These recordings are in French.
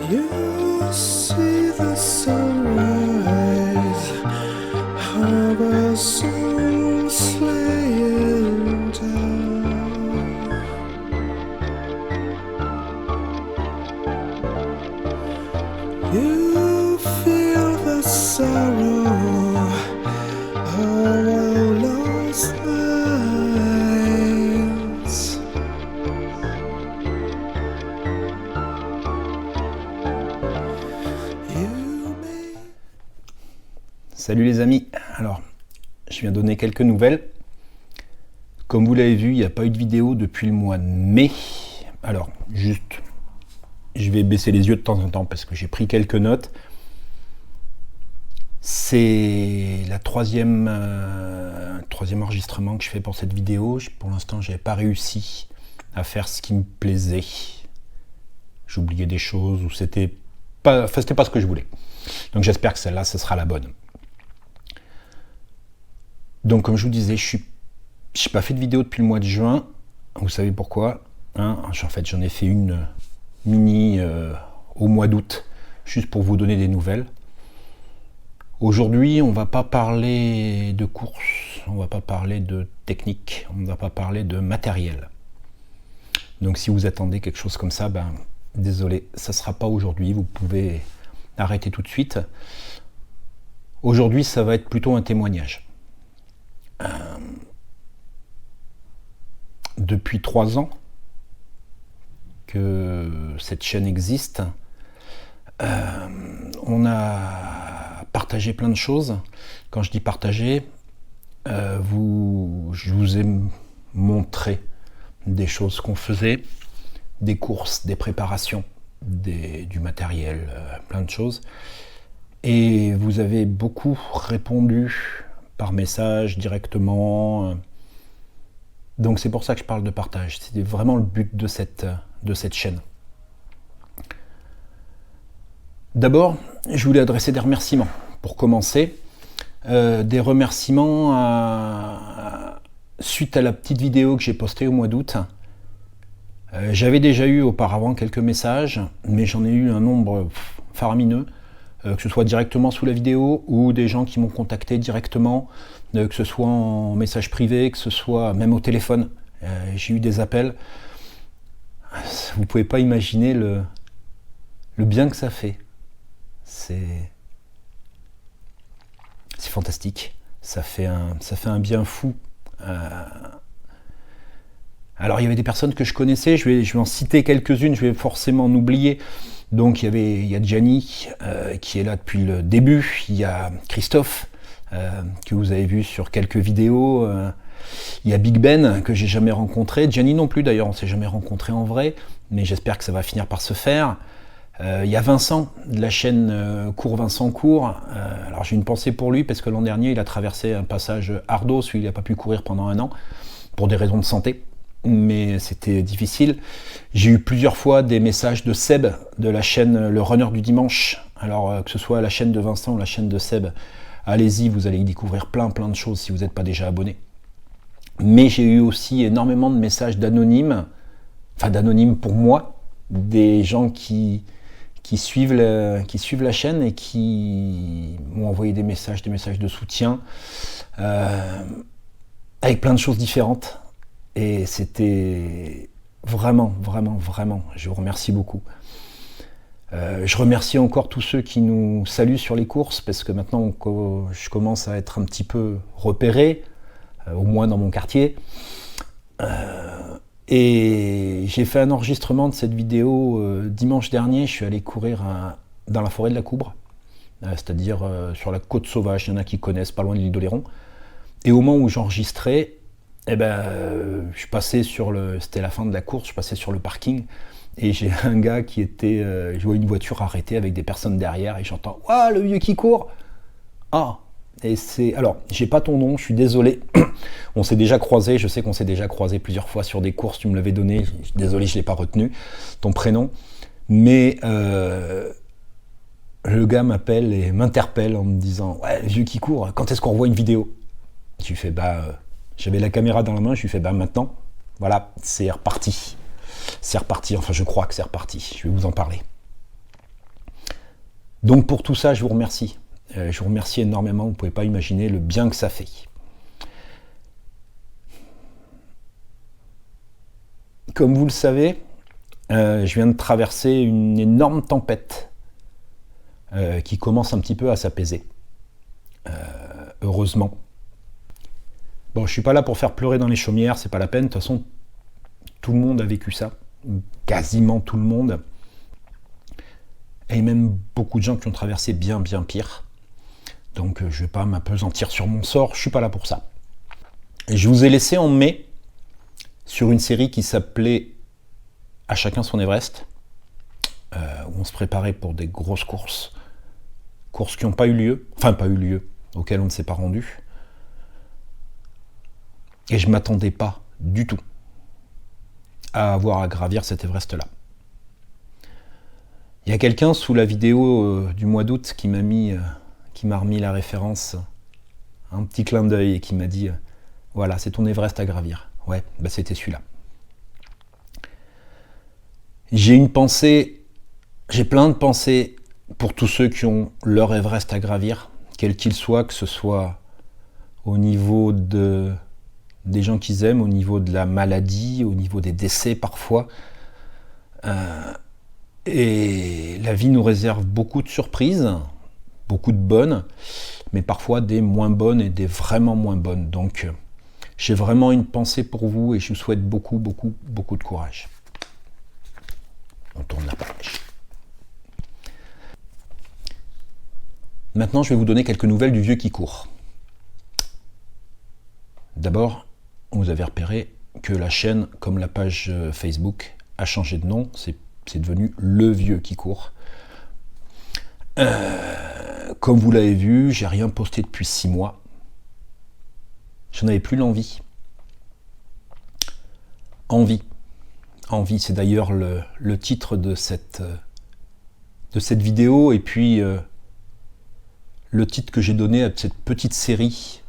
You see the sunrise of a sun slaying down. You feel the sorrow of our lost lives. Salut les amis, alors je viens donner quelques nouvelles. Comme vous l'avez vu, il n'y a pas eu de vidéo depuis le mois de mai. Alors juste, je vais baisser les yeux de temps en temps parce que j'ai pris quelques notes. C'est la troisième enregistrement que je fais pour cette vidéo. Pour l'instant, je n'avais pas réussi à faire ce qui me plaisait. J'oubliais des choses ou c'était pas ce que je voulais. Donc j'espère que celle-là, ce sera la bonne. Donc comme je vous disais, je n'ai pas fait de vidéo depuis le mois de juin. Vous savez pourquoi, hein? En fait, j'en ai fait une mini au mois d'août, juste pour vous donner des nouvelles. Aujourd'hui, on ne va pas parler de course, on ne va pas parler de technique, on ne va pas parler de matériel. Donc si vous attendez quelque chose comme ça, ben désolé, ça ne sera pas aujourd'hui, vous pouvez arrêter tout de suite. Aujourd'hui, ça va être plutôt un témoignage. Depuis 3 ans que cette chaîne existe, on a partagé plein de choses. Quand je dis partager, je vous ai montré des choses qu'on faisait, des courses, des préparations, du matériel, plein de choses. Et vous avez beaucoup répondu par message, directement. Donc c'est pour ça que je parle de partage. C'était vraiment le but de cette chaîne. D'abord, je voulais adresser des remerciements. Pour commencer, des remerciements suite à la petite vidéo que j'ai postée au mois d'août. J'avais déjà eu auparavant quelques messages, mais j'en ai eu un nombre faramineux. Que ce soit directement sous la vidéo ou des gens qui m'ont contacté directement, que ce soit en message privé, que ce soit même au téléphone. J'ai eu des appels. Vous ne pouvez pas imaginer le bien que ça fait. C'est fantastique. Ça fait un bien fou. Alors il y avait des personnes que je connaissais, je vais en citer quelques-unes, je vais forcément en oublier. Donc il y a Gianni qui est là depuis le début, il y a Christophe que vous avez vu sur quelques vidéos, il y a Big Ben que j'ai jamais rencontré, Gianni non plus d'ailleurs, on s'est jamais rencontré en vrai, mais j'espère que ça va finir par se faire. Il y a Vincent de la chaîne Cours Vincent Cours, alors j'ai une pensée pour lui parce que l'an dernier il a traversé un passage ardos où il n'a pas pu courir pendant 1 an pour des raisons de santé. Mais c'était difficile. J'ai eu plusieurs fois des messages de Seb de la chaîne Le Runner du Dimanche. Alors que ce soit la chaîne de Vincent ou la chaîne de Seb, allez-y, vous allez y découvrir plein de choses si vous n'êtes pas déjà abonné. Mais j'ai eu aussi énormément de messages d'anonymes, enfin d'anonymes pour moi, des gens qui suivent la chaîne et qui m'ont envoyé des messages de soutien avec plein de choses différentes. Et c'était vraiment, je vous remercie beaucoup. Je remercie encore tous ceux qui nous saluent sur les courses, parce que maintenant je commence à être un petit peu repéré, au moins dans mon quartier. Et j'ai fait un enregistrement de cette vidéo dimanche dernier, je suis allé courir dans la forêt de la Coubre, c'est-à-dire sur la côte sauvage, il y en a qui connaissent, pas loin de l'île d'Oléron. Et au moment où j'enregistrais, je suis passé c'était la fin de la course, je passais sur le parking et j'ai un gars qui était, je vois une voiture arrêtée avec des personnes derrière et j'entends « Waouh, le vieux qui court !» Ah, et c'est, alors, j'ai pas ton nom, je suis désolé, on s'est déjà croisé, je sais qu'on s'est déjà croisé plusieurs fois sur des courses, tu me l'avais donné, désolé, je l'ai pas retenu, ton prénom, mais le gars m'interpelle en me disant « Ouais, le vieux qui court, quand est-ce qu'on revoit une vidéo ?» Je lui fais j'avais la caméra dans la main, je lui fais maintenant, voilà, c'est reparti. C'est reparti, enfin je crois que c'est reparti, je vais vous en parler. Donc pour tout ça, je vous remercie. Je vous remercie énormément, vous ne pouvez pas imaginer le bien que ça fait. Comme vous le savez, je viens de traverser une énorme tempête qui commence un petit peu à s'apaiser. Heureusement. Bon, je suis pas là pour faire pleurer dans les chaumières, c'est pas la peine. De toute façon, tout le monde a vécu ça. Quasiment tout le monde. Et même beaucoup de gens qui ont traversé bien pire. Donc je vais pas m'appesantir sur mon sort, je suis pas là pour ça. Et je vous ai laissé en mai sur une série qui s'appelait À chacun son Everest, où on se préparait pour des grosses courses qui n'ont pas eu lieu, auxquelles on ne s'est pas rendu. Et je ne m'attendais pas du tout à avoir à gravir cet Everest-là. Il y a quelqu'un sous la vidéo du mois d'août qui m'a remis la référence, un petit clin d'œil, et qui m'a dit voilà, c'est ton Everest à gravir. Ouais, bah c'était celui-là. J'ai plein de pensées pour tous ceux qui ont leur Everest à gravir, quel qu'il soit, que ce soit au niveau des gens qu'ils aiment, au niveau de la maladie, au niveau des décès parfois. Et la vie nous réserve beaucoup de surprises, beaucoup de bonnes, mais parfois des moins bonnes et des vraiment moins bonnes. Donc j'ai vraiment une pensée pour vous et je vous souhaite beaucoup de courage. On tourne la page. Maintenant, je vais vous donner quelques nouvelles du vieux qui court. D'abord, vous avez repéré que la chaîne, comme la page Facebook, a changé de nom. C'est devenu Le Vieux qui court. Comme vous l'avez vu, j'ai rien posté depuis 6 mois. J'en avais plus l'envie. Envie, c'est d'ailleurs le titre de cette vidéo, et puis le titre que j'ai donné à cette petite série,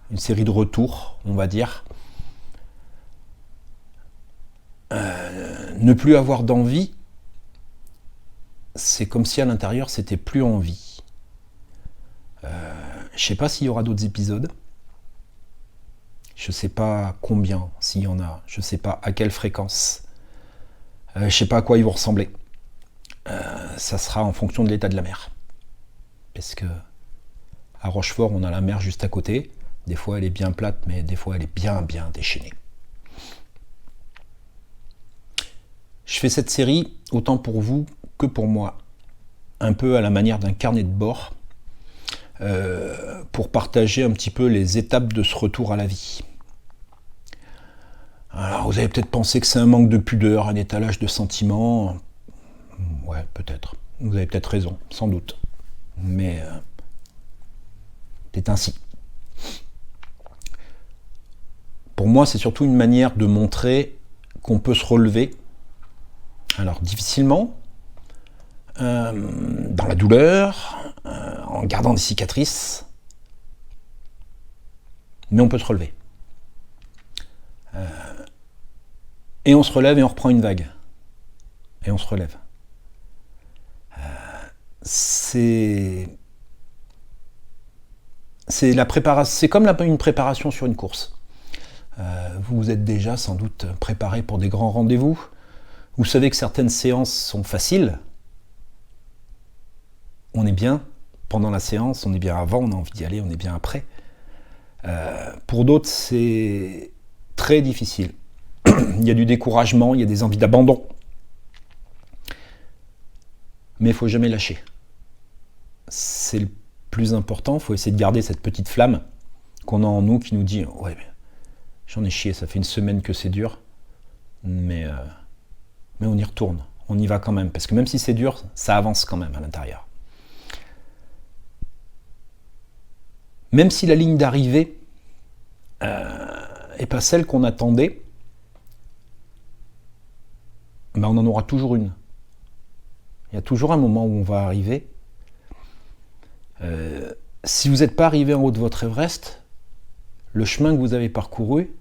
une série de retours, on va dire. Ne plus avoir d'envie, c'est comme si à l'intérieur c'était plus envie. Je sais pas s'il y aura d'autres épisodes. Je sais pas combien, s'il y en a. Je sais pas à quelle fréquence. Je sais pas à quoi ils vont ressembler. Ça sera en fonction de l'état de la mer. Parce que à Rochefort, on a la mer juste à côté. Des fois, elle est bien plate, mais des fois, elle est bien déchaînée. Je fais cette série autant pour vous que pour moi, un peu à la manière d'un carnet de bord, pour partager un petit peu les étapes de ce retour à la vie. Alors, vous avez peut-être pensé que c'est un manque de pudeur, un étalage de sentiments. Ouais, peut-être. Vous avez peut-être raison, sans doute. Mais c'est ainsi. Pour moi, c'est surtout une manière de montrer qu'on peut se relever, alors difficilement, dans la douleur, en gardant des cicatrices, mais on peut se relever. Et on se relève et on reprend une vague. Et on se relève. C'est la préparation. C'est comme une préparation sur une course. Vous vous êtes déjà sans doute préparé pour des grands rendez-vous. Vous savez que certaines séances sont faciles. On est bien pendant la séance, on est bien avant, on a envie d'y aller, on est bien après. Pour d'autres, c'est très difficile. Il y a du découragement, il y a des envies d'abandon. Mais il ne faut jamais lâcher. C'est le plus important, il faut essayer de garder cette petite flamme qu'on a en nous qui nous dit « Ouais, mais j'en ai chié, ça fait une semaine que c'est dur, mais on y retourne, on y va quand même. » Parce que même si c'est dur, ça avance quand même à l'intérieur. Même si la ligne d'arrivée n'est pas celle qu'on attendait, ben on en aura toujours une. Il y a toujours un moment où on va arriver. Si vous n'êtes pas arrivé en haut de votre Everest, le chemin que vous avez parcouru,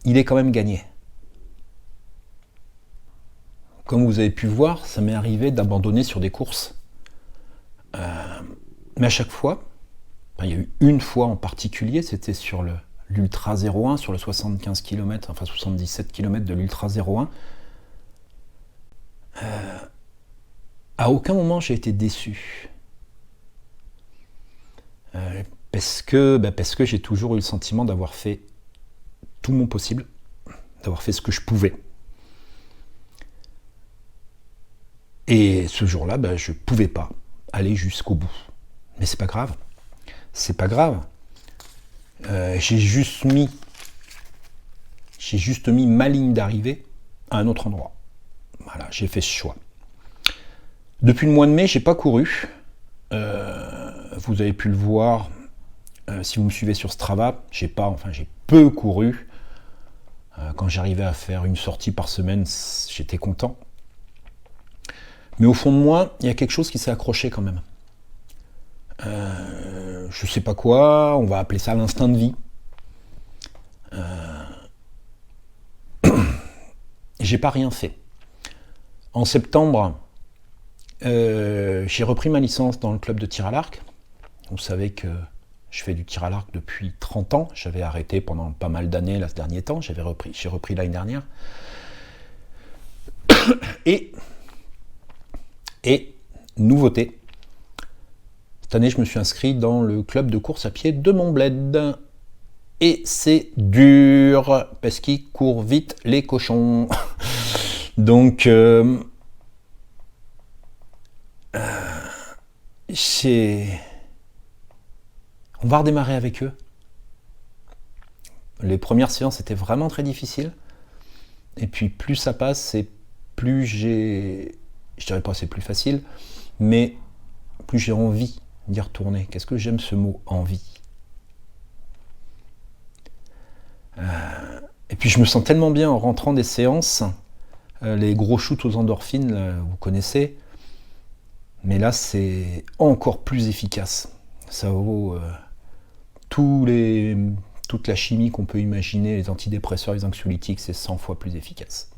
il est quand même gagné. Comme vous avez pu voir, ça m'est arrivé d'abandonner sur des courses Mais à chaque fois, il y a eu une fois en particulier, c'était sur l'Ultra 01, sur le 75 km, enfin 77 km de l'Ultra 01. À aucun moment j'ai été déçu. Parce que j'ai toujours eu le sentiment d'avoir fait tout mon possible, d'avoir fait ce que je pouvais. Et ce jour-là, je ne pouvais pas aller jusqu'au bout. Mais c'est pas grave. C'est pas grave. J'ai juste mis ma ligne d'arrivée à un autre endroit. Voilà, j'ai fait ce choix. Depuis le mois de mai, j'ai pas couru. Vous avez pu le voir si vous me suivez sur Strava. J'ai peu couru. Quand j'arrivais à faire une sortie par semaine, j'étais content. Mais au fond de moi, il y a quelque chose qui s'est accroché quand même. Je sais pas quoi, on va appeler ça l'instinct de vie. J'ai pas rien fait. En septembre, j'ai repris ma licence dans le club de tir à l'arc. Vous savez que je fais du tir à l'arc depuis 30 ans. J'avais arrêté pendant pas mal d'années là, ce dernier temps. J'ai repris l'année dernière. Et nouveauté, cette année je me suis inscrit dans le club de course à pied de Montbled. Et c'est dur, parce qu'ils courent vite les cochons. Donc, on va redémarrer avec eux. Les premières séances étaient vraiment très difficiles. Et puis plus ça passe, et plus je dirais pas c'est plus facile, mais plus j'ai envie d'y retourner. Qu'est-ce que j'aime ce mot, envie. Et puis je me sens tellement bien en rentrant des séances, les gros shoots aux endorphines, là, vous connaissez, mais là c'est encore plus efficace. Ça vaut toute la chimie qu'on peut imaginer, les antidépresseurs, les anxiolytiques, c'est 100 fois plus efficace.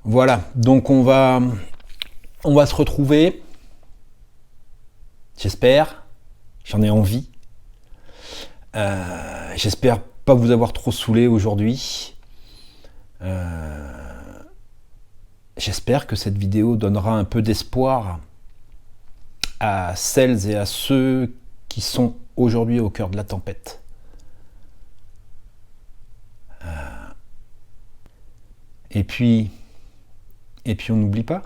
Voilà, donc on va se retrouver, j'espère, j'en ai envie. J'espère pas vous avoir trop saoulé aujourd'hui. J'espère que cette vidéo donnera un peu d'espoir à celles et à ceux qui sont aujourd'hui au cœur de la tempête. Et puis on n'oublie pas.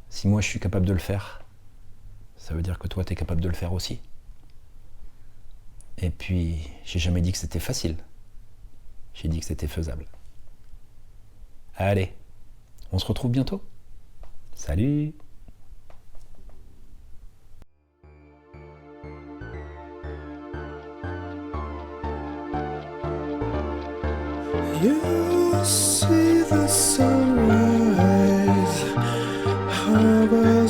Si moi je suis capable de le faire, ça veut dire que toi tu es capable de le faire aussi. Et puis, j'ai jamais dit que c'était facile. J'ai dit que c'était faisable. Allez, on se retrouve bientôt. Salut! You see the sunrise of a